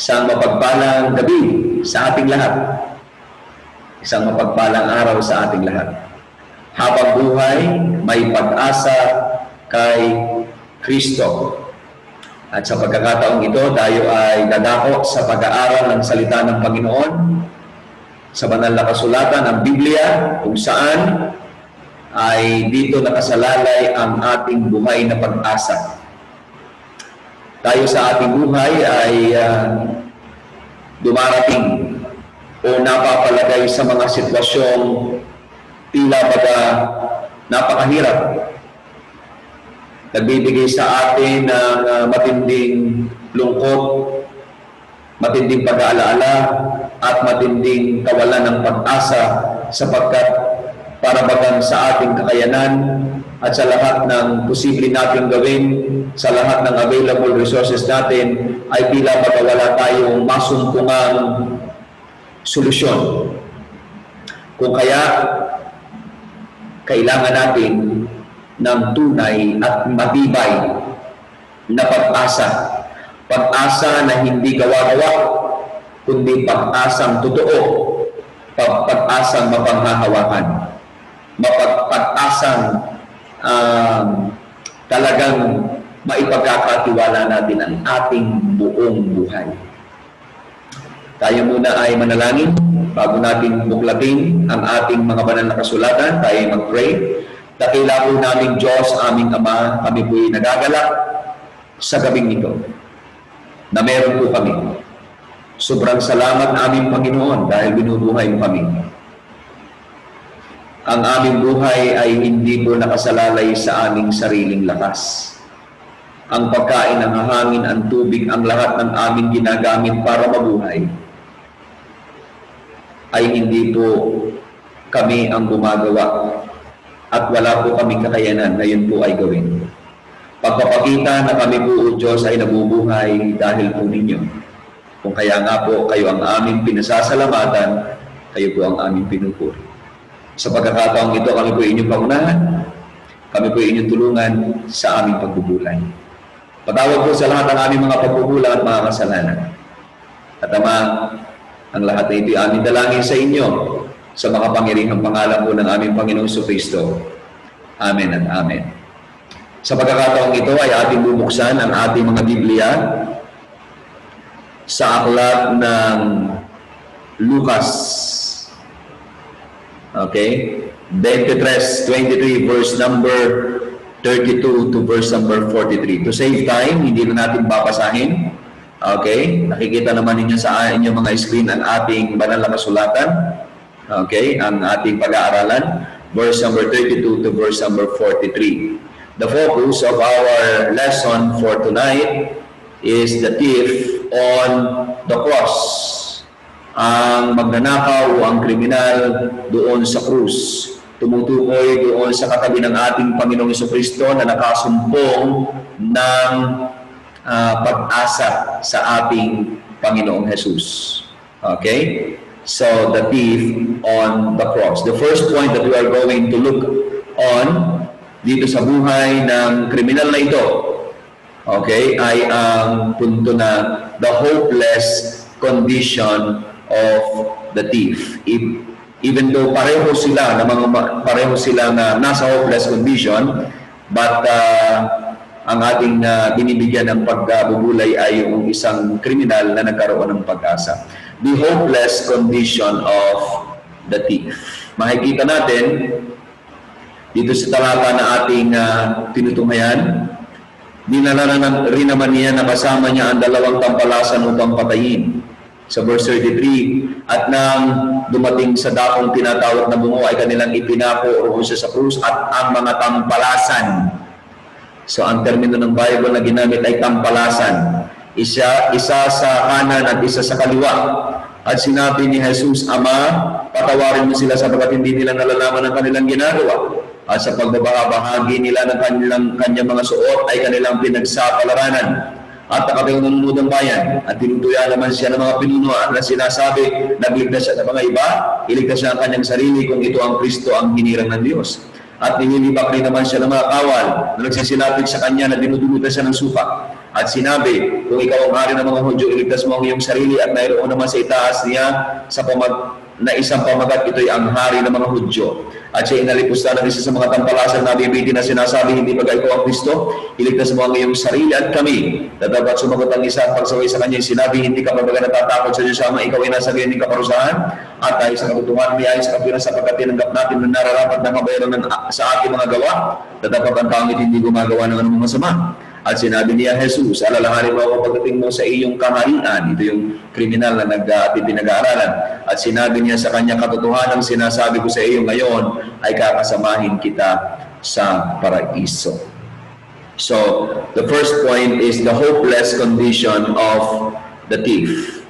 Isang mapagpalang gabi sa ating lahat. Isang mapagpalang araw sa ating lahat. Habang buhay, may pag-asa kay Kristo. At sa pagkakataong ito, tayo ay dadako sa pag-aaral ng salita ng Panginoon sa banal na kasulatan ng Biblia, kung saan ay dito nakasalalay ang ating buhay na pag-asa. Tayo sa ating buhay ay dumarating o napapalagay sa mga sitwasyong tila baga napakahirap. Nagbibigay sa atin ng matinding lungkot, matinding pag-aalaala, at matinding kawalan ng pag-asa sapagkat para bagang sa ating kakayanan at sa lahat ng posible nating gawin, sa lahat ng available resources natin, ay tila baga wala tayong masumpungang solusyon. Kung kaya, kailangan natin ng tunay at matibay na pag-asa. Pag-asa na hindi gawa-gawa, kundi pag-asang totoo, pag-asang mapanghahawakan, pag-asang talagang maipagkakatiwala natin ang ating buong buhay. Tayo muna ay manalangin bago natin buklatin ang ating mga banal na kasulatan. Tayo mag-pray. Dakila po namin Diyos, aming Ama, kami po'y nagagalak sa gabing ito na meron po kami. Sobrang salamat aming Panginoon dahil binubuhay mo kami. Ang aming buhay ay hindi po nakasalalay sa aming sariling lakas. Ang pagkain, ang hangin, ang tubig, ang lahat ng aming ginagamit para mabuhay ay hindi po kami ang gumagawa at wala po kaming kakayanan na yun po ay gawin. Pagpapakita na kami po, O Diyos, ay nabubuhay dahil po ninyo. Kung kaya nga po kayo ang aming pinasasalamatan, kayo po ang aming pinupuri. Sa pagkakataong ito, kami po inyong paunahan, kami po inyong tulungan sa aming pagbubulay. Patawad po sa lahat ng aming mga pagbubulan at mga kasalanan. At Ama, ang lahat na ito ay aming dalangin sa inyo sa makapangyarihang pangalan po ng aming Panginoong Jesucristo. Amen at Amen. Sa pagkakataong ito ay ating bubuksan ang ating mga Biblia sa aklat ng Lucas. Okay? 23 verse number 32 to verse number 43. To save time, hindi na natin babasahin. Okay? Nakikita naman ninyo sa inyong mga screen ang ating banal na kasulatan. Okay? Ang ating pag-aaralan. Verse number 32 to verse number 43. The focus of our lesson for tonight is the thief on the cross. Ang magnanakaw o ang kriminal doon sa krus. Tumutukoy doon sa katabi ng ating Panginoong Jesucristo na nakasumpong ng pag-asa sa ating Panginoong Jesus. Okay? So, the thief on the cross. The first point that we are going to look on dito sa buhay ng kriminal na ito, okay, ay ang punto na the hopeless condition of the thief. Even though pareho sila na nasa hopeless condition, but ang ating binibigyan ng pagbubulay ay yung isang kriminal na nagkaroon ng pag-asa. The hopeless condition of the thief. Makikita natin dito sa talata na ating tinutunghayan, dinala rin naman niya na kasama niya ang dalawang tampalasan upang patayin. Sa verse 33, at nang dumating sa dakong tinatawag na bungo ay kanilang ipinako roon siya sa krus at ang mga tampalasan. So ang termino ng Bible na ginamit ay tampalasan. Isa sa kanan at isa sa kaliwa. At sinabi ni Jesus, Ama, patawarin mo sila sapagkat hindi nila nalalaman ang kanilang ginagawa. At sa pagbabahagi nila ng kanyang mga suot ay kanilang pinagsapalaranan. At nakatayo nununod ang bayan. At tinutuya naman siya ng mga pinuno at sinasabi, nagligtas siya sa mga iba, iligtas siya ang kanyang sarili kung ito ang Kristo ang hinirang ng Diyos. At ninilibak rin naman siya ng mga kawal na nagsisilapit sa kanya na dinudulutan siya ng supa. At sinabi, kung ikaw ang hari ng mga Hudyo, iligtas mo ang iyong sarili at mayroon naman sa itaas niya na isang pamagat, ito'y ang hari ng mga Hudyo. At siya inalipusta ng isa sa mga tampalasang nabibitin na sinasabi, hindi ba ikaw ang Kristo? Iligtas mo ang iyong sarili at kami. Tatapat sumagot ang isa at pagsaway sa kanya, sinabi, hindi ka baga natatakot sa Diyos ama, ikaw ay nasa gayon ng kaparusahan at tayo sa katotohanan may ayos sa kapiran sapagkat tinanggap natin na nararapat na kabayaran sa ating mga gawa. Tatapat ang pangit hindi gumagawa ng anumang masama. At sinabi niya, Jesus, alalahanin mo ako pagdating mo sa iyong kaharian. Ito yung kriminal na pinag-aaralan. At sinabi niya sa kanya, katotohanan ang sinasabi ko sa iyo ngayon ay kakasamahin kita sa paraiso. So, the first point is the hopeless condition of the thief.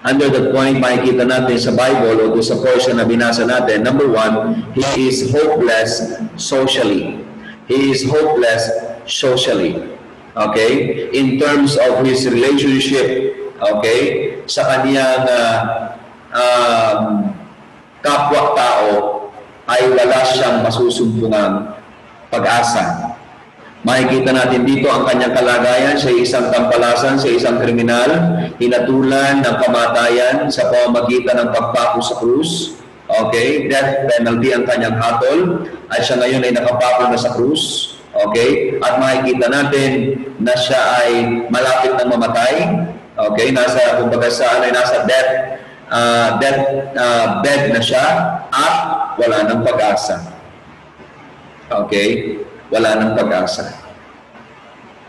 Under that point, makikita natin sa Bible o sa portion na binasa natin, number one, he is hopeless socially. He is hopeless socially. Okay? In terms of his relationship, okay, sa kaniyang kapwa-tao ay wala siyang masusumpungang pag-asa. Makikita natin dito ang kanyang kalagayan sa isang tampalasan, sa isang kriminal, hinatulan ng kamatayan sa pamamagitan ng pagpako sa krus. Okay? Death penalty ang kanyang hatol at siya ngayon ay nakapako na sa krus. Okay? At makikita natin na siya ay malapit na mamatay. Okay? Kumbaga nasa death bed na siya at wala ng pag-asa. Okay? Wala ng pag-asa.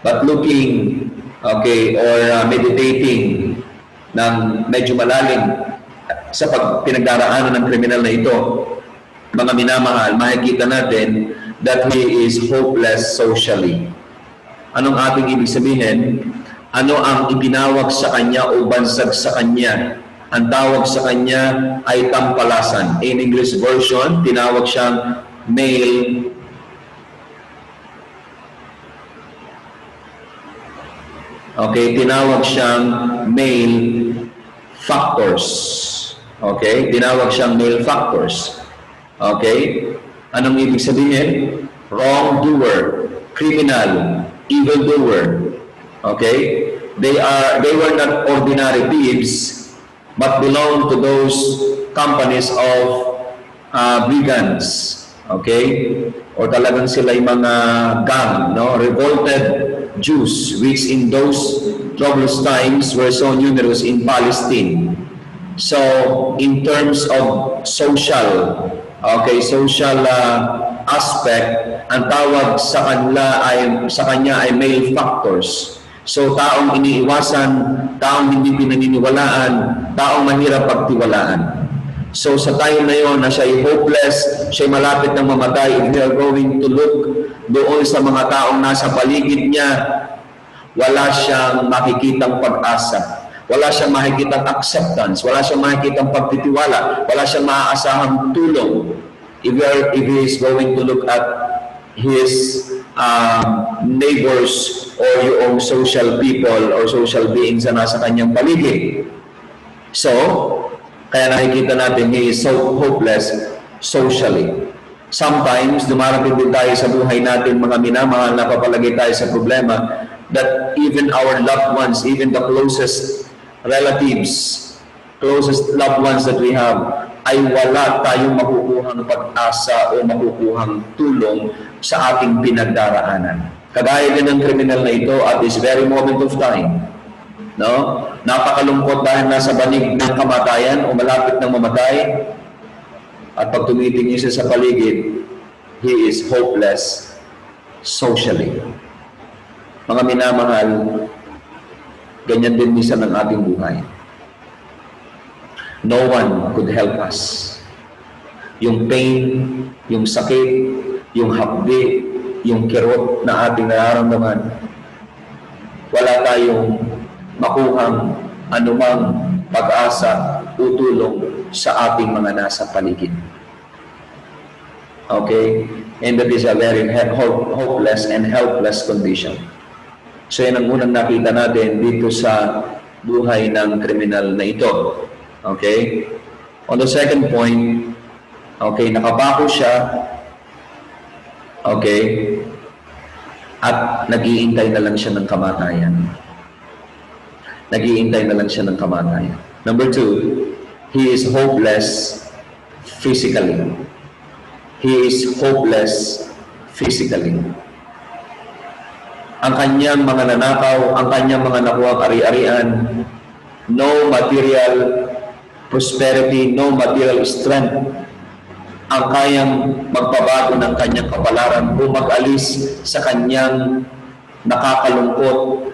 But looking, okay, or meditating ng medyo malalim sa pinagdaraanan ng kriminal na ito, mga minamahal, makikita natin that he is hopeless socially. Anong ating ibig sabihin? Ano ang ipinawag sa kanya o bansag sa kanya? Ang tawag sa kanya ay tampalasan. In English version, tinawag siyang male tinawag siyang male factors. Okay? Tinawag siyang male factors. Okay? Anong ibig sabihin? Wrongdoer, criminal, evildoer. Okay? They were not ordinary thieves, but belong to those companies of brigands. Okay? O talagang sila'y mga gang, no? Revolted Jews, which in those troublous times were so numerous in Palestine. So, in terms of social aspect, ang tawag sa kanya ay male factors. So, taong iniiwasan, taong hindi pinaniniwalaan, taong mahirap pagtiwalaan. So, sa time na yon na siya ay hopeless, siya ay malapit ng mamatay, if we are going to look doon sa mga taong nasa paligid niya, wala siyang makikitang pag-asa. Wala siyang makikitang acceptance, wala siyang makikitang pagtitiwala, wala siyang maaasahang tulong. If he is going to look at his neighbors or yung social people or social beings na nasa kanyang paligid. So, kaya nakikita natin he is so hopeless socially. Sometimes, dumarating din tayo sa buhay natin, mga minamahal, napapalagay tayo sa problema that even our loved ones, even the closest relatives, closest loved ones that we have, ay wala tayong makukuhang pag-asa o makukuhang tulong sa ating pinagdaraanan. Kagaya din ng kriminal na ito at this very moment of time, no? Napakalungkot dahil nasa banig ng kamatayan o malapit ng mamatay, at pag tumitingin siya sa paligid, he is hopeless socially. Mga minamahal, ganyan din minsan ang ating buhay. No one could help us. Yung pain, yung sakit, yung hapdi, yung kirot na ating nararamdaman, wala tayong makuhang anumang pag-asa o tulong sa ating mga nasa paligid. Okay? And that is a very hopeless and helpless condition. So yan ang unang nakita natin dito sa buhay ng kriminal na ito. Okay? On the second point, okay, nakabako siya. Okay? at nag-iintay na lang siya ng kamatayan. Nag-iintay na lang siya ng kamatayan. Number 2, he is hopeless physically. He is hopeless physically. Ang kanyang mga nanakaw, ang kanyang mga nakuhang ari-arian, no material prosperity, no material strength ang kayang magpabago ng kanyang kapalaran o mag-alis sa kanyang nakakalungkot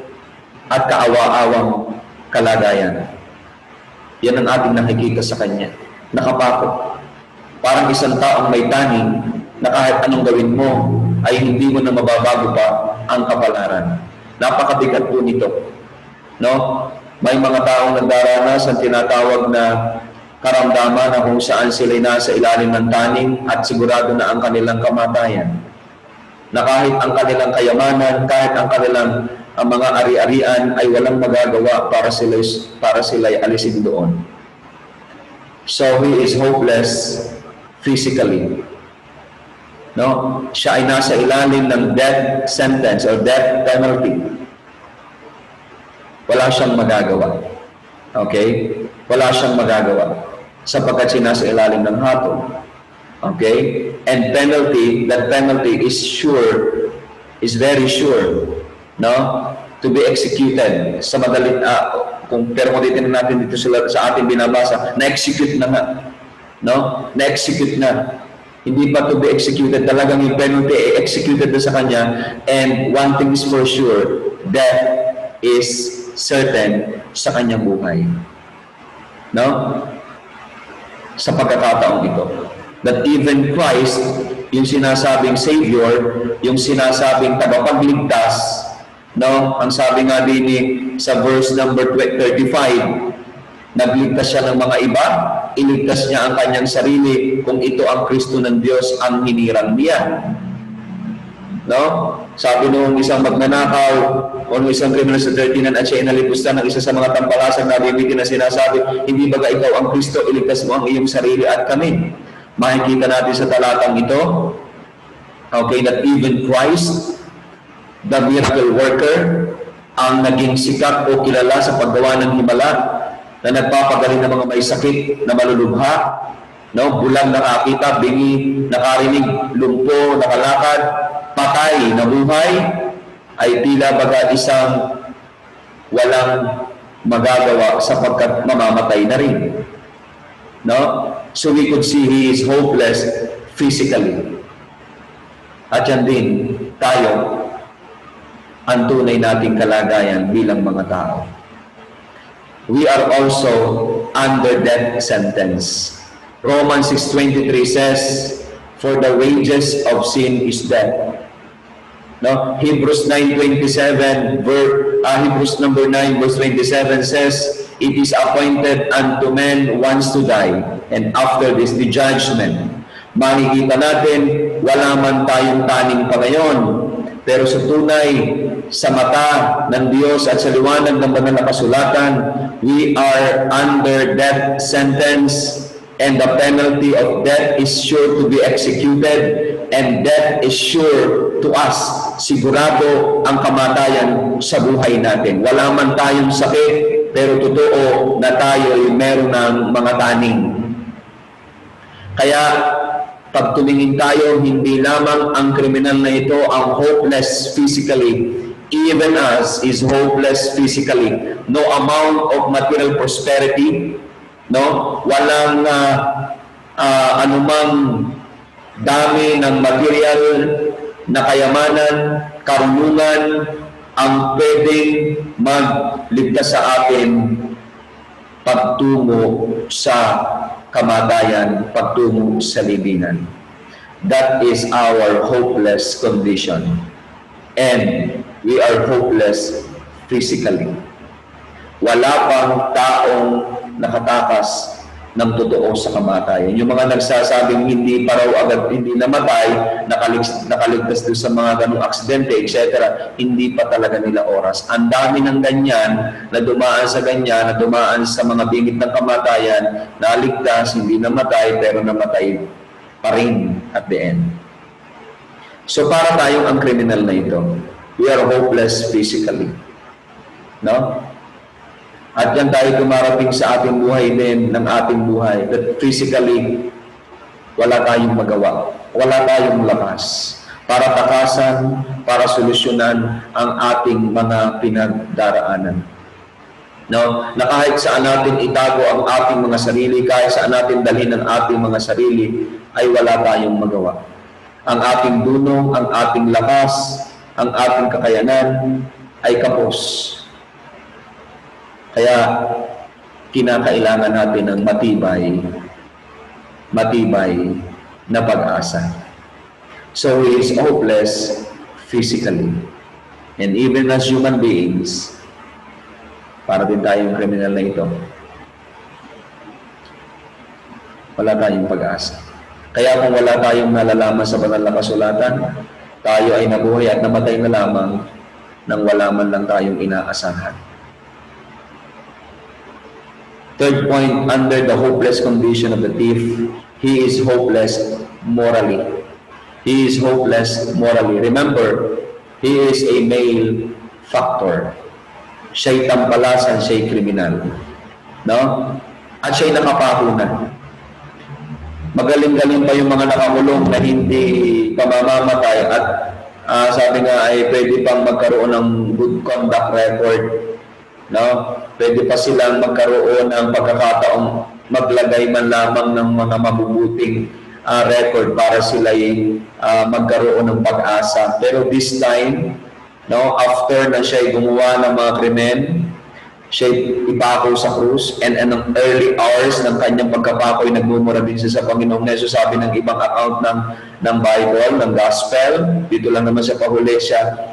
at kaawa-awang kalagayan. Yan ang ating nakikita sa kanya. Nakapako. Parang isang taong may taning na kahit anong gawin mo ay hindi mo na mababago pa ang kapalaran. Napakabigat po nito. No? May mga taong nagdaranas ang tinatawag na karamdaman na kung saan sila'y nasa ilalim ng taning at sigurado na ang kanilang kamatayan. Na kahit ang kanilang kayamanan, kahit ang kanilang ang mga ari-arian ay walang magagawa para sila'y alisin doon. So he is hopeless physically. No? Siya ay nasa ilalim ng death sentence or death penalty. Wala siyang magagawa. Okay? Wala siyang magagawa. Sapagkat siya nasa ilalim ng hatol. Okay? And penalty, that penalty is sure, is very sure, no? To be executed. Sa madaling, pero kung titignan natin dito sa ating binabasa, na-execute na nga. No? Na-execute na. Hindi pa to be executed. Talagang yung penalty ay executed na sa kanya. And one thing is for sure, death is certain sa kanyang buhay. No? Sa pagkakataong ito. That even Christ, yung sinasabing Savior, yung sinasabing tagapagligtas, no? Ang sabi nga din sa verse number 35, nagligtas siya ng mga iba, iligtas niya ang kanyang sarili kung ito ang Kristo ng Diyos ang hinirang niya. No? Sabi nung isang magnanakaw o nung isang criminal sa 39 at siya inalipusta ng isa sa mga tampalasang nabibitin na sinasabi, hindi baga ikaw ang Kristo, iligtas mo ang iyong sarili at kami. Makikita natin sa talatang ito, okay, that even Christ, the miracle worker, ang naging sikat o kilala sa paggawa ng himala, na nagpapagaling ng mga may sakit na malulubha, no? Bulag nakakita, bingi, nakarinig, lumpo, nakalakad, patay na buhay, ay tila baga isang walang magagawa sapagkat mamamatay na rin. No? So we could see he is hopeless physically. At yan din tayo ang tunay nating kalagayan bilang mga tao. We are also under death sentence. Romans 6:23 says, for the wages of sin is death. No? Hebrews 9:27, Hebrews number 9 verse 27 says, it is appointed unto men once to die, and after this the judgment. Makikita natin, wala man tayong taning pa ngayon, pero sa tunay, sa mata ng Diyos at sa liwanag ng banal na kasulatan, we are under death sentence, and the penalty of death is sure to be executed, and death is sure to us. Sigurado ang kamatayan sa buhay natin. Wala man tayong sakit, pero totoo na tayo ay meron ng mga taning. Kaya, pag tumingin tayo, hindi lamang ang kriminal na ito ang hopeless physically. Even us is hopeless physically. No amount of material prosperity, no? Walang anumang dami ng material na kayamanan, karunungan ang pwedeng magligtas sa atin pagtungo sa kamatayan, pagtungo sa libingan. That is our hopeless condition. And we are hopeless physically. Wala pang taong nakatakas ng totoo sa kamatayan. Yung mga nagsasabing hindi pa raw agad, hindi namatay, nakaligtas doon sa mga ganong aksidente, etc., hindi pa talaga nila oras. Ang dami ng ganyan na dumaan sa ganyan, na dumaan sa mga bingit ng kamatayan, naligtas, hindi namatay, pero namatay pa rin at the end. So para tayong ang kriminal na ito. we are hopeless physically. No? At yan tayo dumarating sa ating buhay din, ng ating buhay, that physically, wala tayong magawa. Wala tayong lakas para takasan, para solusyonan ang ating mga pinagdaraanan. No? Na kahit saan natin itago ang ating mga sarili, kahit saan natin dalhin ang ating mga sarili, ay wala tayong magawa. Ang ating dunong, ang ating lakas, ang ating kakayanan ay kapos. Kaya kinakailangan natin ng matibay na pag-asa. So he is hopeless physically. And even as human beings, para din tayong kriminal na ito, wala tayong pag-asa. Kaya kung wala tayong nalalaman sa banal na kasulatan, tayo ay nabuhay at namatay na lamang nang wala man lang tayong inaasahan. Third point, under the hopeless condition of the thief, he is hopeless morally. He is hopeless morally. Remember, he is a male factor. Siya'y tampalasan, siya'y kriminal. No? At siya'y nakapahunan. Magaling-galing pa yung mga nakakulong na hindi pamamamatay at sabi nga ay pwede pang magkaroon ng good conduct record. No? Pwede pa silang magkaroon ng pagkakataong maglagay man lamang ng mga mabubuting record para sila'y magkaroon ng pag-asa. Pero this time, no, after na siya'y gumawa ng mga krimen, siya'y ipako sa krus, and ang early hours ng kanyang pagkapako ay nagmumura din siya sa Panginoong Hesus. Sabi ng ibang account ng Bible, ng Gospel, dito lang naman sa pahuli siya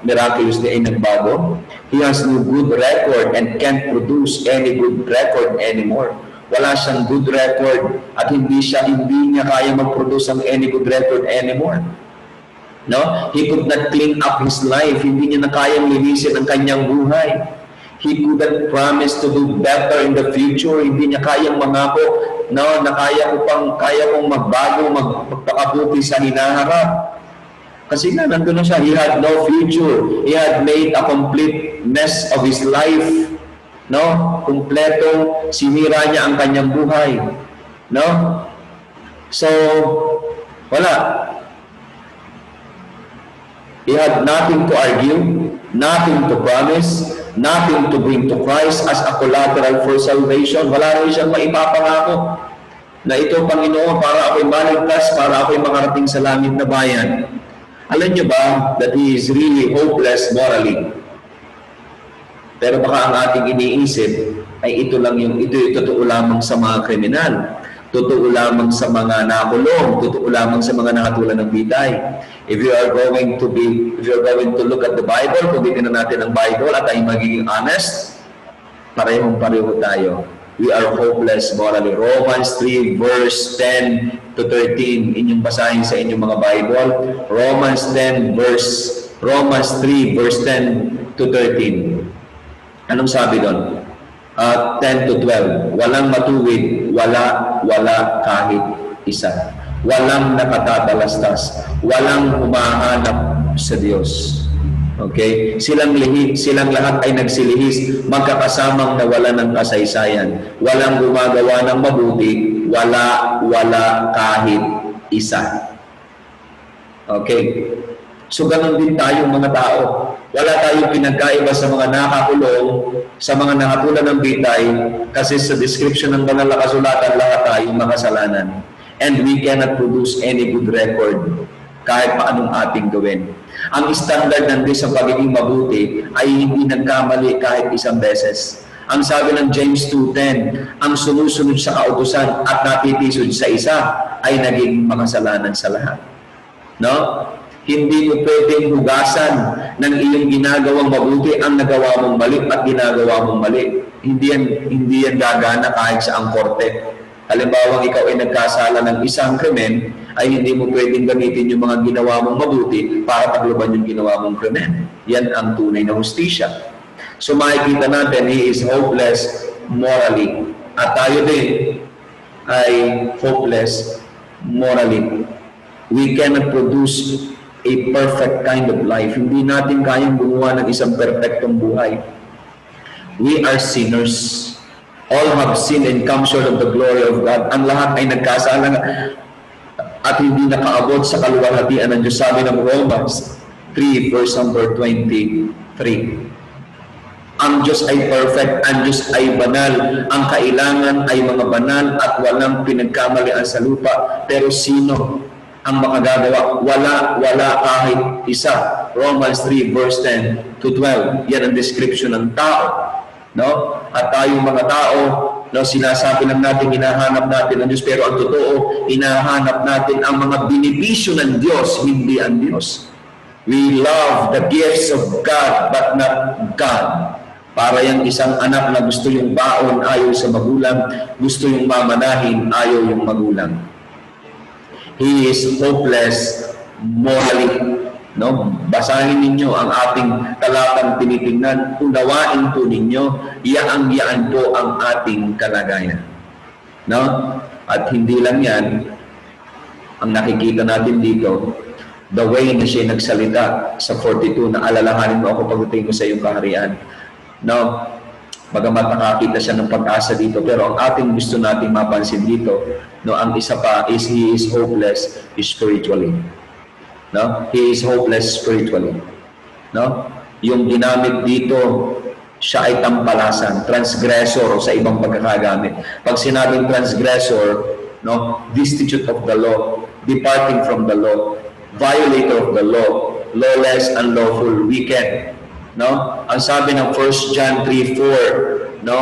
miraculously ay nagbago. He has no good record and can't produce any good record anymore. Wala siyang good record at hindi niya kaya mag-produce ng any good record anymore. No? He could not clean up his life. Hindi niya na kayang linisin ang kanyang buhay. He couldn't promise to do better in the future. Hindi niya kayang mangako, no, na kaya kong magbago, magpakabuti sa hinaharap. Kasi nga, nandun na siya. He had no future. He had made a complete mess of his life. No? Kumpletong sinira niya ang kanyang buhay. No? So, wala. He had nothing to argue, nothing to promise, nothing to bring to Christ as a collateral for salvation. Wala rin siyang maipapangako na ito, Panginoon, para ako'y maligtas, para ako'y makarating sa langit na bayan. Alam niyo ba that he is really hopeless morally? Pero baka ang ating iniisip ay ito totoo lamang sa mga kriminal, totoo lamang sa mga nakulong, totoo lamang sa mga nakatulan ng bitay. If you are going to look at the Bible, kung titignan natin ang Bible at ay magiging honest, parehong-pareho tayo. We are hopeless morally. Romans 3 verse 10 to 13. Inyong basahin sa inyong mga Bible. Romans 3 verse 10 to 13. Anong sabi doon? 10 to 12. Walang matuwid, wala kahit isa. Walang nakatatalastas, walang humahanap sa Diyos. Okay? Silang lahat ay nagsilihis, magkakasamang nawala ng kasaysayan. Walang gumagawa ng mabuti, wala kahit isa. Okay? So ganun din tayong mga tao. Wala tayong pinagkaiba sa mga nakakulong, sa mga nakatulan ng bitay, kasi sa description ng banal na kasulatan, lahat tayong makasalanan. And we cannot produce any good record kahit paanong ating gawin. Ang standard ng Diyos sa pagiging mabuti ay hindi nagkamali kahit isang beses. Ang sabi ng James 2:10, ang sumusunod sa kautusan at natitisod sa isa ay naging makasalanan sa lahat. No? Hindi mo pwedeng hugasan ng iyong ginagawang mabuti ang nagawa mong mali at ginagawa mong mali. Hindi yan gagana kahit sa ang korte. Halimbawa, ikaw ay nagkasala ng isang krimen, ay hindi mo pwedeng gamitin yung mga ginawa mong mabuti para paglaban yung ginawa mong krimen. Yan ang tunay na hustisya. So makikita natin, he is hopeless morally. At tayo din ay hopeless morally. We cannot produce a perfect kind of life. Hindi natin kayang gumawa ng isang perfectong buhay. We are sinners. All have sinned and come short of the glory of God. Ang lahat ay nagkasala at hindi nakaabot sa kaluwalhatian ng Diyos. Sabi ng Romans 3 verse number 23. Ang Diyos ay perfect, ang Diyos ay banal. Ang kailangan ay mga banal at walang pinagkamalian sa lupa. Pero sino ang makagagawa? Wala kahit isa. Romans 3 verse 10 to 12. Yan ang description ng tao. No? At tayong mga tao, no, sinasabi lang natin, hinahanap natin ang Diyos, pero ang totoo, hinahanap natin ang mga benepisyo ng Diyos, hindi ang Diyos. We love the gifts of God, but not God. Para yung isang anak na gusto yung baon, ayaw sa magulang, gusto yung mamanahin, ayaw yung magulang. He is hopeless morally. No? Basahin ninyo ang ating talatang tinitingnan. Unawain po ninyo, yaan po ang ating kalagayan. No? At hindi lang yan, ang nakikita natin dito, the way na siya nagsalita sa 42 na alalahanin mo ako pagdating ko sa iyong kaharian. No? Bagamat nakakita siya ng pag-asa dito, pero ang ating gusto nating mapansin dito, no, ang isa pa is he is hopeless spiritually. No? He is hopeless spiritually. No? Yung ginamit dito, siya ay tampalasan, transgressor sa ibang pagkakagamit. Pag sinabing transgressor, no, destitute of the law, departing from the law, violator of the law, lawless, unlawful, wicked. No? Ang sabi ng 1 John 3:4, no,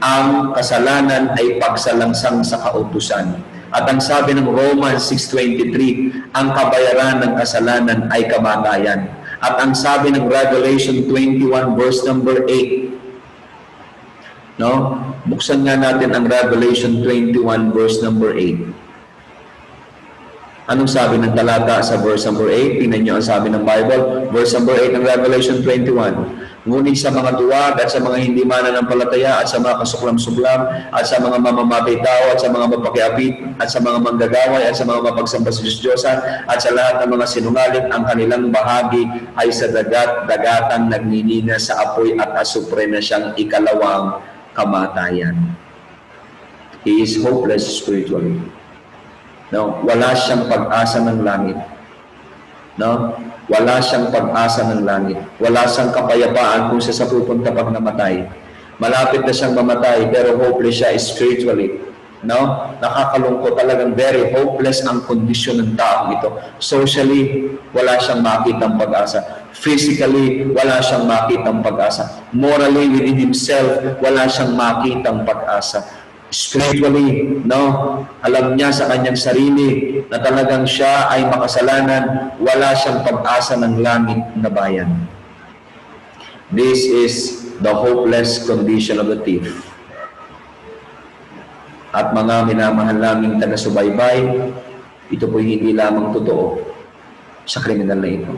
ang kasalanan ay pagsalangsang sa kautusan. At ang sabi ng Romans 6:23, ang kabayaran ng kasalanan ay kamatayan. At ang sabi ng Revelation 21 verse number 8, no? Buksan nga natin ang Revelation 21 verse number 8. Anong sabi ng talata sa verse number 8? Tingnan nyo ang sabi ng Bible. Verse number 8 ng Revelation 21. Ngunit sa mga duwag at sa mga hindi mananampalataya at sa mga kasuklam-suklam at sa mga mamamatay tao at sa mga mapakiapit at sa mga manggagaway at sa mga mapagsamba sa Diyos-Diyosan at sa lahat ng mga sinungaling, ang kanilang bahagi ay sa dagat-dagatang nagninina sa apoy at asupre na siyang ikalawang kamatayan. He is hopeless spiritually. No, wala siyang pag-asa ng langit. No? Wala siyang pag-asa ng langit. Wala siyang kapayapaan kung siya sa pupunta pag namatay. Malapit na siyang mamatay, pero hopeless siya spiritually. No? Nakakalungkot, talagang very hopeless ang kondisyon ng taong ito. Socially, wala siyang makitang pag-asa. Physically, wala siyang makitang pag-asa. Morally, within himself, wala siyang makitang pag-asa. Spiritually, no, alam niya sa kanyang sarili na talagang siya ay makasalanan, wala siyang pag-asa ng langit na bayan. This is the hopeless condition of the thief. At mga minamahal naming taga-subaybay, ito po hindi lamang totoo sa kriminal na ito.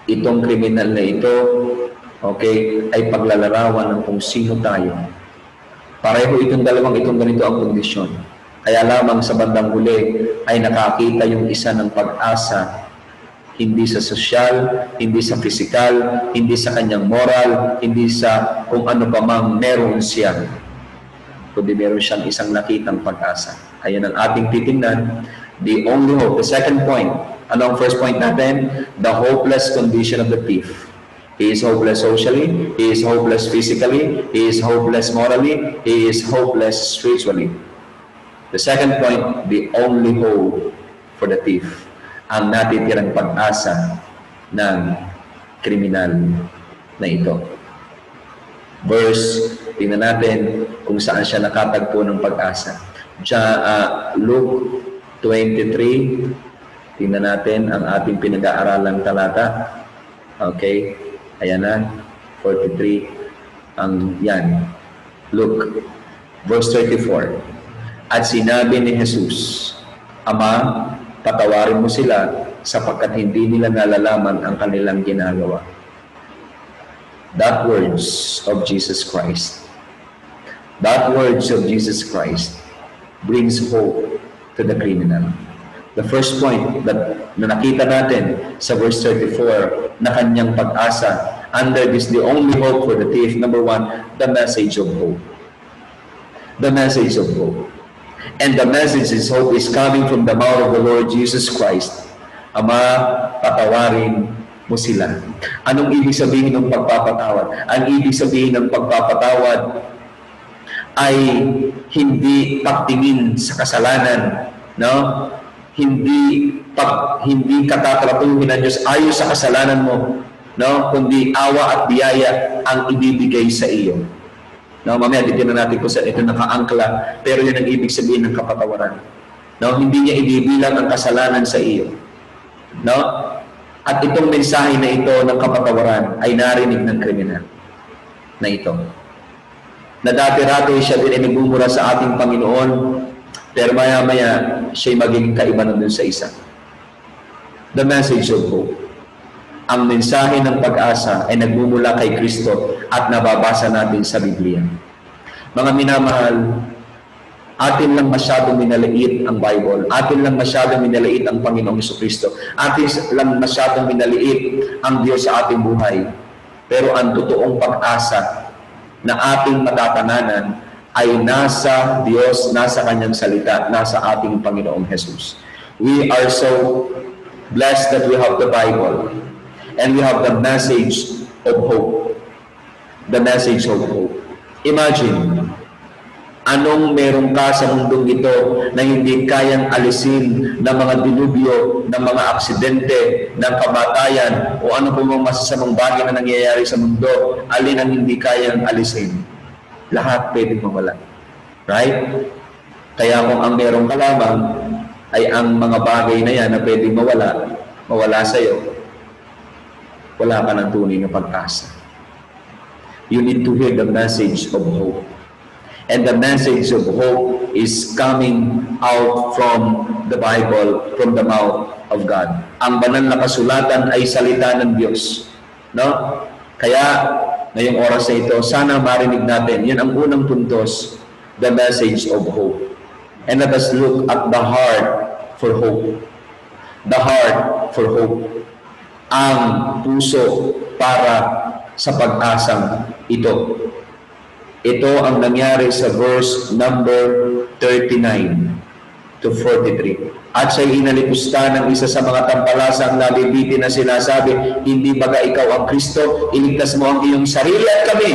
Itong kriminal na ito, okay, ay paglalarawan ng kung sino tayo. Pareho itong dalawang itong ganito ang kondisyon. Kaya lamang sa bandang huli ay nakakita yung isa ng pag-asa, hindi sa sosyal, hindi sa physical, hindi sa kanyang moral, hindi sa kung ano pa mang meron siya. Kundi meron siyang isang nakitang pag-asa. Ayan ang ating titingnan. The only hope. The second point. Ano ang first point natin? The hopeless condition of the thief. He is hopeless socially, he is hopeless physically, he is hopeless morally, he is hopeless spiritually. The second point, the only hope for the thief, ang natitirang pag-asa ng kriminal na ito. Verse, tingnan natin kung saan siya nakatagpo ng pag-asa. Luke 23, tingnan natin ang ating pinag-aaralang talata. Okay. Ayan na, 43, yan. Luke, verse 34. At sinabi ni Jesus, Ama, patawarin mo sila sapagkat hindi nila nalalaman ang kanilang ginagawa. That words of Jesus Christ. That words of Jesus Christ brings hope to the criminal. The first point that na nakita natin sa verse 34 na kanyang pag-asa. Under this, the only hope for the thief, number one, the message of hope. The message of hope. And the message of hope is coming from the mouth of the Lord Jesus Christ. Ama, patawarin mo sila. Anong ibig sabihin ng pagpapatawad? Ang ibig sabihin ng pagpapatawad ay hindi pagtingin sa kasalanan, no? Hindi katatratuhin ng Diyos ayon sa kasalanan mo, no? Kundi awa at biyaya ang ibibigay sa iyo. No, mamaya titingnan natin kung saan ito nakaangkla, pero yun ang ibig sabihin ng kapatawaran. No, hindi niya ibibilang ang kasalanan sa iyo. No? At itong mensahe na ito ng kapatawaran ay narinig ng kriminal na ito. Na dati-dati siya din ay nagmumura sa ating Panginoon, pero maya-maya siya'y magiging kaiba na dun sa isa. The message of hope. Ang mensahe ng pag-asa ay nagmumula kay Kristo at nababasa natin sa Biblia. Mga minamahal, atin lang masyadong minaliit ang Bible. Atin lang masyadong minaliit ang Panginoong Jesucristo. Atin lang masyadong minaliit ang Diyos sa ating buhay. Pero ang totoong pag-asa na ating matatananan ay nasa Diyos, nasa Kanyang salita, nasa ating Panginoong Jesus. We are so blessed that we have the Bible and we have the message of hope. The message of hope. Imagine, anong meron ka sa mundong ito na hindi kayang alisin ng mga dilubyo, ng mga aksidente, ng kamatayan, o ano po mga masasamang bagay na nangyayari sa mundo, alin ang hindi kayang alisin? Lahat pwedeng mawala. Right? Kaya kung ang meron ka lamang ay ang mga bagay na yan na pwedeng mawala sa iyo, wala ka ng tunay na pag-asa. You need to hear the message of hope. And the message of hope is coming out from the Bible, from the mouth of God. Ang banal na kasulatan ay salita ng Diyos. No? Kaya, ngayong oras na ito, sana marinig natin. Yan ang unang puntos, the message of hope. And let us look at the heart for hope. The heart for hope. Ang puso para sa pag-asang ito. Ito ang nangyari sa verse number 39 to 43. At siya'y inalipusta ng isa sa mga tampalasang nabibitin na sinasabi, hindi baga ikaw ang Kristo, iligtas mo ang iyong sarili at kami.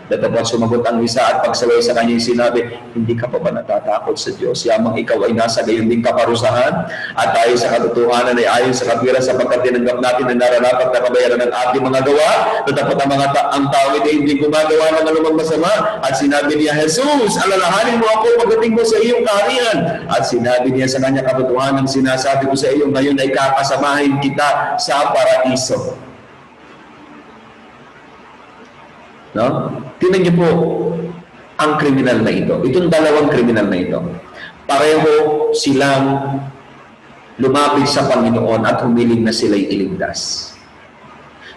Datapot sumagot ang isa at pagsaway sa kanya sinabi, hindi ka pa ba natatakot sa Diyos? Yamang ikaw ay nasa gayon ding kaparusahan at tayo sa katotohanan ay ayon sa kapira sapagkat tinanggap natin na nararapat na kabayaran ng ating mga gawa. Datapot ang tao ito hindi gumagawa ng anumang masama at sinabi niya, Jesus, alalahanin mo ako pagdating mo sa iyong kaharian. At sinabi niya sa kanya, katotohanan sinasabi ko sa iyo, ngayon ay kakasamahin kita sa paraiso. No? Tingnan niyo po ang kriminal na ito. Itong dalawang kriminal na ito. Pareho silang lumapit sa Panginoon at humiling na sila'y iligtas.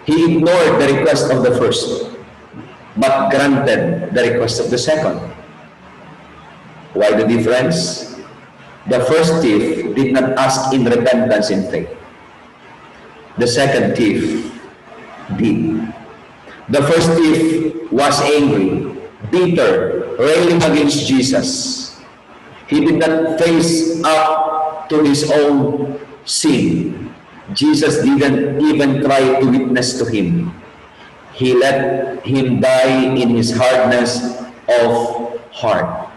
He ignored the request of the first, but granted the request of the second. Why the difference? The first thief did not ask in repentance and faith. The second thief did. The first thief was angry, bitter, railing against Jesus. He did not face up to his own sin. Jesus didn't even try to witness to him. He let him die in his hardness of heart.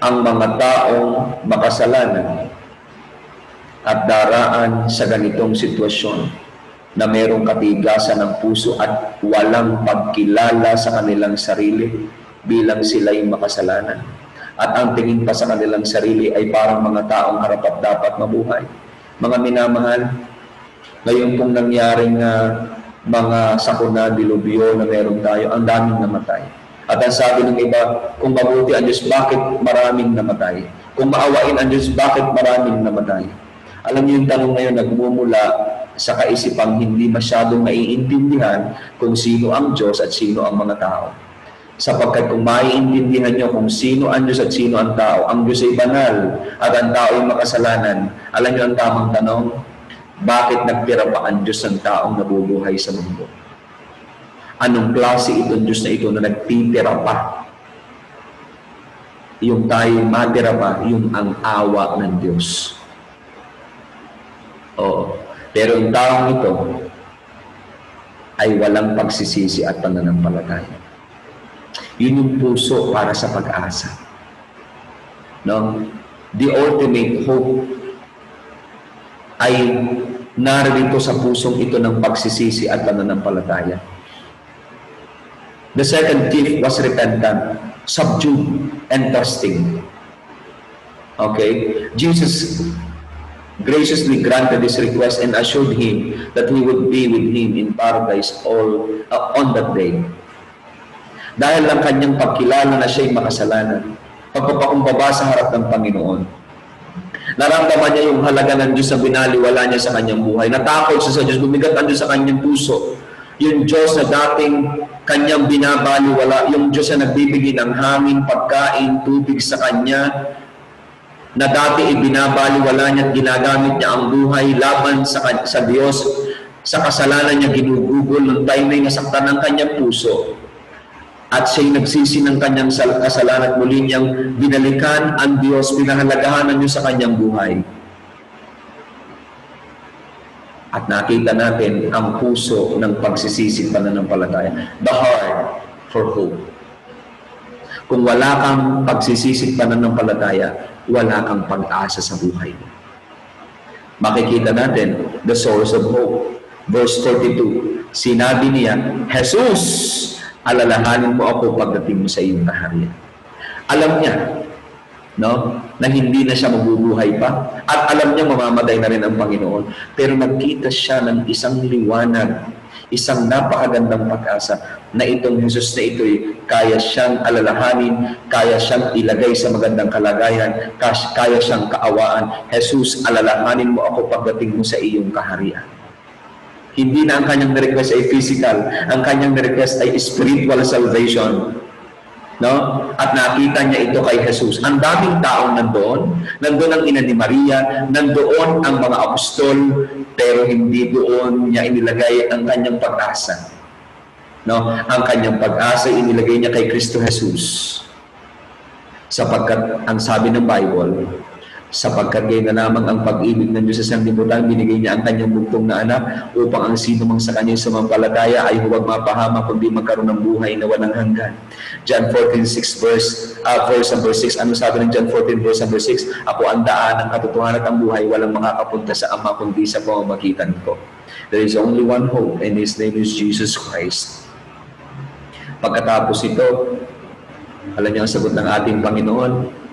Ang mga taong makasalanan at daraan sa ganitong sitwasyon na mayroong katigasan ng puso at walang pagkilala sa kanilang sarili bilang sila'y makasalanan. At ang tingin pa sa kanilang sarili ay parang mga taong karapat-dapat mabuhay. Mga minamahal, ngayon pong nangyaring mga sakuna, dilubyo na meron tayo, ang daming namatay. At ang sabi ng iba, kung mabuti ang Diyos, bakit maraming namatay? Kung maawain ang Diyos, bakit maraming namatay? Alam niyo yung tanong ngayon nagmumula sa kaisipang hindi masyadong maiintindihan kung sino ang Diyos at sino ang mga tao. Sapagkat kung maiintindihan nyo kung sino ang Diyos at sino ang tao, ang Diyos ay banal at ang tao ay makasalanan. Alam nyo ang tamang tanong? Bakit nagtira pa ang Diyos ng taong nabubuhay sa mundo? Anong klase itong Diyos na ito na nagtitira pa? Yung tayo matira pa, yung ang awa ng Diyos. Oo. Pero yung taong ito ay walang pagsisisi at pananampalataya. Yun yung puso para sa pag-asa. No? The ultimate hope ay narito sa pusong ito ng pagsisisi at pananampalataya. The second thief was repentant, subdued, and trusting. Okay? Jesus graciously granted his request and assured him that he would be with him in paradise on that day. Dahil lang kanyang pagkilala na siya'y makasalanan, pagpapakumbaba sa harap ng Panginoon, naramdaman niya yung halaga ng Diyos na binaliwala niya sa kanyang buhay. Natakot siya sa Diyos, bumigat ang Diyos sa kanyang puso. Yung Diyos na dating kanyang binabaliwala, yung Diyos na nagbibigay ng hangin, pagkain, tubig sa kanya, na dati ibinabaliwala niya at ginagamit niya ang buhay laban sa Diyos, sa kasalanan niya ginugugol ng time na nasaktan ng kanyang puso. At siya'y nagsisi ng kanyang kasalanan at muli niyang binalikan ang Diyos, pinahalagahan ng Diyos sa kanyang buhay. At nakita natin ang puso ng pagsisisi pananampalataya. The heart for hope. Kung wala kang pagsisisi pananampalataya, wala kang pag-asa sa buhay mo. Makikita natin the source of hope. Verse 42, sinabi niya, Jesus, alalahanin mo ako pagdating mo sa iyong kaharian. Alam niya, no, na hindi na siya mabubuhay pa, at alam niya mamamatay na rin ang Panginoon, pero nagkita siya ng isang liwanag, isang napakagandang pag-asa na itong Jesus na ito'y kaya siyang alalahanin, kaya siyang ilagay sa magandang kalagayan, kaya siyang kaawaan. Jesus, alalahanin mo ako pagdating mo sa iyong kaharian. Hindi na ang kanyang request ay physical, ang kanyang request ay spiritual salvation. No? At nakita niya ito kay Jesus. Ang daming taong nandoon ang ina ni Maria, nandoon ang mga apostol, pero hindi doon niya inilagay ang kanyang pag-asa. No? Ang kanyang pag-asa inilagay niya kay Kristo Jesus. Sapagkat ang sabi ng Bible, sapagkat gayon na lamang ang pag-ibig ng Diyos sa sanlibutan, binigay niya ang kanyang bugtong na anak upang ang sino mang sa kanyang sumampalataya ay huwag mapahama kundi magkaroon ng buhay na walang hanggan. John 14:6 verse number 6. Ano sabi ng John 14 verse number 6? Ako ang daan, ang katotohanan at ang buhay, walang makakapunta sa Ama kundi sa pamamagitan ko. There is only one hope and His name is Jesus Christ. Pagkatapos ito, alam niyo ang sagot ng ating Panginoon.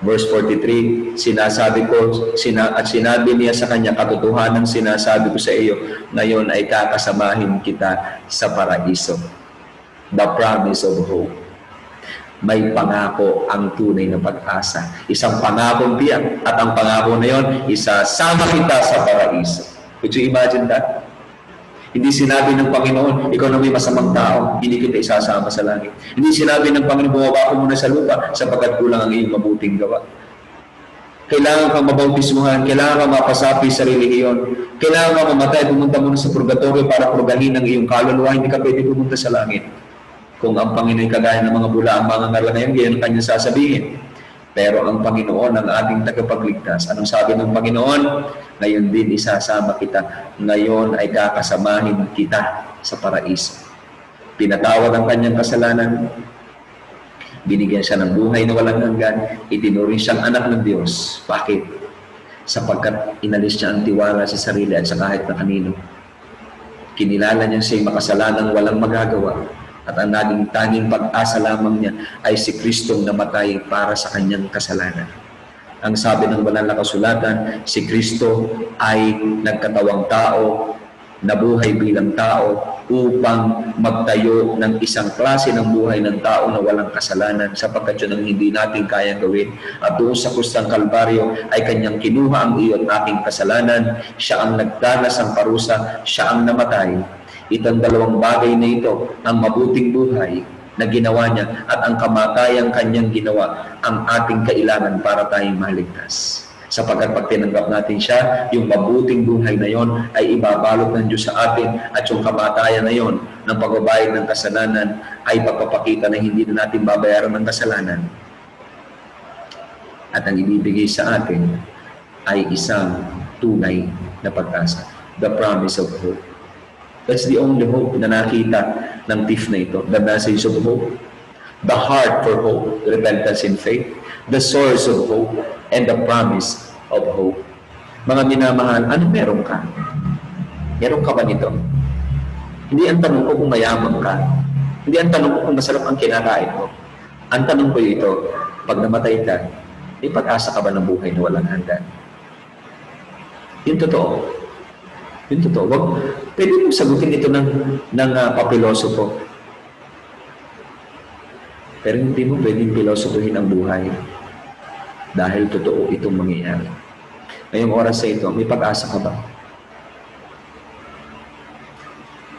Verse 43, sinasabi niya sa kanya, katotohanan sinasabi ko sa iyo, ngayon ay kakasamahin kita sa paraiso. The promise of hope. May pangako ang tunay na pag-asa. Isang pangakong tiyak, at ang pangako na yon, isasama kita sa paraiso. Could you imagine that? Hindi sinabi ng Panginoon, ikaw na may masamang tao, hindi kita isasama sa langit. Hindi sinabi ng Panginoon, bumaba ko muna sa lupa sapagkat kulang ang iyong mabuting gawa. Kailangan kang mabautismuhan, kailangan kang mapasapi sa relihiyon, kailangan kang mamatay, pumunta muna sa purgatorio para purgahin ang iyong kaluluwa, hindi ka pwede pumunta sa langit. Kung ang Panginoon kagaya ng mga bula, ang mga ngaral ngayon, ganyan ang kanyang sasabihin. Pero ang Panginoon, ang ating tagapagligtas, anong sabi ng Panginoon? Ngayon din isasama kita. Ngayon ay kakasamahin kita sa paraiso. Pinatawad ang kanyang kasalanan. Binigyan siya ng buhay na walang hanggan. Itinuring siyang anak ng Diyos. Bakit? Sapagkat inalis niya ang tiwala sa sarili at sa kahit na kanino. Kinilala niya siya'y makasalanang walang magagawa. At ang naging tanging pag-asa lamang niya ay si Kristong namatay para sa kanyang kasalanan. Ang sabi ng banal na kasulatan, si Kristo ay nagkatawang tao, nabuhay bilang tao upang magtayo ng isang klase ng buhay ng tao na walang kasalanan sapagkat yun ang hindi natin kayang gawin. At doon sa krus ng Kalbaryo ay kanyang kinuha ang iyo at aking kasalanan. Siya ang nagdanas ng parusa, siya ang namatay. Itong dalawang bagay na ito, ang mabuting buhay na ginawa niya at ang kamatayang kanyang ginawa ang ating kailangan para tayong maligtas. Sapagkat pag tinanggap natin siya, yung mabuting buhay na yon ay ibabalot ng Diyos sa atin at yung kamatayan na yon ng pagbabayad ng kasalanan ay pagpapakita na hindi na natin babayaran ng kasalanan. At ang ibibigay sa atin ay isang tunay na pag-asa. The promise of hope. That's the only hope na nakita ng thief na ito. The message of hope. The heart for hope. Repentance and faith. The source of hope. And the promise of hope. Mga minamahal, ano meron ka? Meron ka ba nito? Hindi ang tanong ko kung mayaman ka. Hindi ang tanong ko kung masarap ang kinakain mo. Ang tanong ko ito, pag namatay ka, may pag-asa ka ba ng buhay na walang hanggan? Yung totoo. Yung totoo. Wag, pwede mong sagutin ito ng papilosopo. Pero hindi mo pwedeng pilosopuhin ang buhay. Dahil totoo itong mangyayari. Ngayong oras sa ito, may pag-asa ka ba?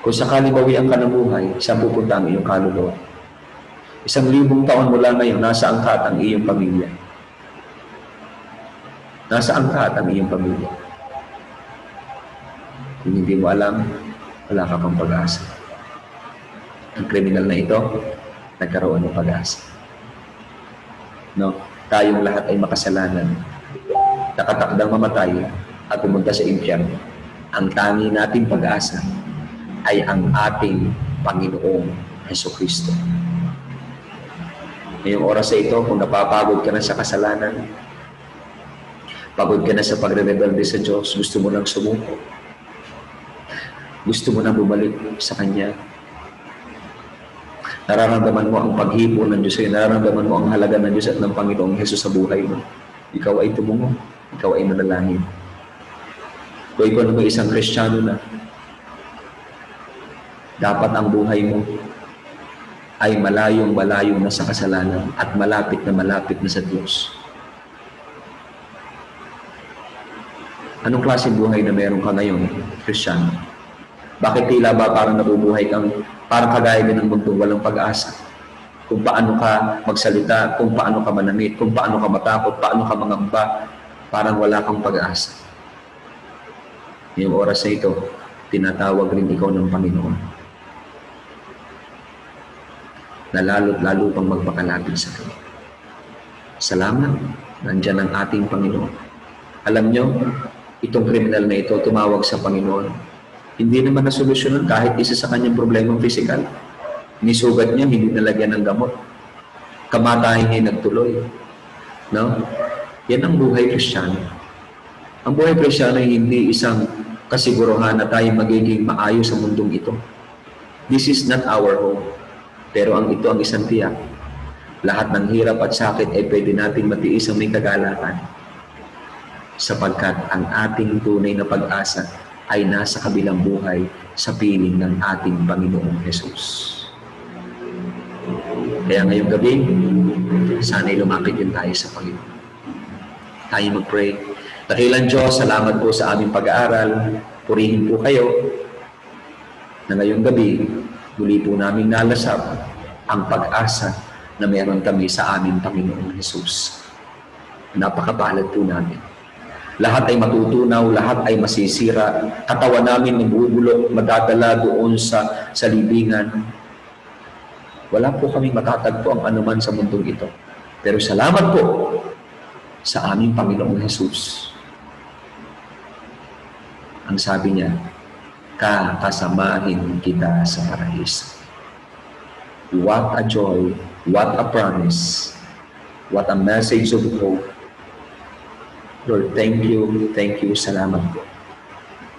Kung sakali bawian ka ng buhay, saan pupunta ang iyong kaluluwa? 1,000 taon mula ngayon, nasaan ka at ang iyong pamilya? Nasaan ka at ang iyong pamilya? Kung hindi mo alam, wala ka pang pag-asa. Ang kriminal na ito, nagkaroon ng pag-asa. No? Tayong lahat ay makasalanan. Nakatakdang mamatay at pumunta sa impyerno. Ang tangi nating pag-asa ay ang ating Panginoong Hesukristo. Ngayong oras sa ito, kung napapagod ka na sa kasalanan, pagod ka na sa pagre-rebelde sa Diyos, gusto mo lang sumuko, gusto mo na bumalik sa Kanya, nararamdaman mo ang paghipo ng Diyos, nararamdaman mo ang halaga ng Diyos at ng Panginoong Hesus sa buhay mo, ikaw ay tumungo, ikaw ay manalangin. Kung ikaw naman isang Kristiyano na, dapat ang buhay mo ay malayong-malayo na sa kasalanan at malapit na sa Diyos. Anong klaseng buhay na meron ka ngayon, Kristiyano? Bakit tila ba parang nabubuhay kang parang kagaya din ng mundong walang pag-asa? Kung paano ka magsalita, kung paano ka manamit, kung paano ka matakot, paano ka mangamba, parang wala kang pag-asa. Ngayong oras na ito, tinatawag rin ikaw ng Panginoon na lalo't-lalo pang magpakalapit sa Kanya. Salamat, nandiyan ang ating Panginoon. Alam nyo, itong kriminal na ito tumawag sa Panginoon. Hindi naman nasolusyonan kahit isa sa kanyang problemang pisikal. Nisugat niya, hindi nalagyan ng gamot. Kamatayan niya nagtuloy. No? Yan ang buhay Kristiyano. Ang buhay Kristiyano ay hindi isang kasiguruhan na tayo magiging maayos sa mundong ito. This is not our home. Pero ito ang isang tiyak. Lahat ng hirap at sakit ay pwede natin matiis ang may kagalakan. Sapagkat ang ating tunay na pag-asa ay nasa kabilang buhay sa piling ng ating Panginoong Hesus. Kaya ngayong gabi, sana'y lumapit din tayo sa Panginoon. Tayo mag-pray. Dakilang Diyos, salamat po sa aming pag-aaral. Purihin po kayo na ngayong gabi, muli po namin nalasap ang pag-asa na meron kami sa aming Panginoong Hesus. Napakapalad po namin. Lahat ay matutunaw, lahat ay masisira. Katawan namin nabubulok, madadala doon sa libingan. Wala po kami matatagpo ang anuman sa mundong ito. Pero salamat po sa aming Panginoong Hesus. Ang sabi niya, kakasamahin kita sa paraiso. What a joy, what a promise, what a message of hope. Lord, thank you, salamat po.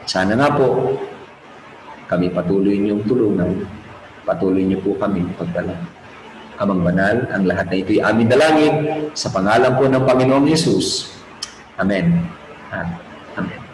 Sana nga po, kami patuloy niyong tulungan, patuloy niyo po kami pagdala. Amang banal, ang lahat na ito'y aming dalangin sa pangalan po ng Panginoong Hesus. Amen. Amen.